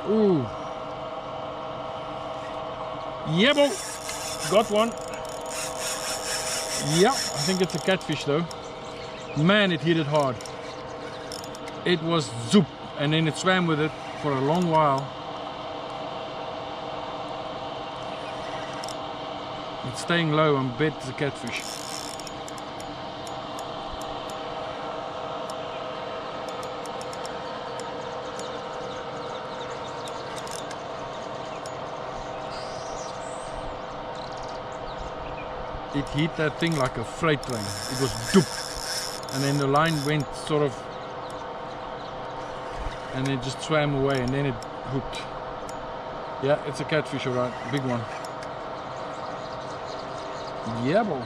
Ooh. Yeah, boy. Got one. Yeah, I think it's a catfish though. Man, it hit it hard. It was zoop, and then it swam with it for a long while. It's staying low, I bet it's a catfish. It hit that thing like a freight train. It was doop, and then the line went sort of, and it just swam away, and then it hooked. Yeah, it's a catfish, alright, big one. Yeah, boy.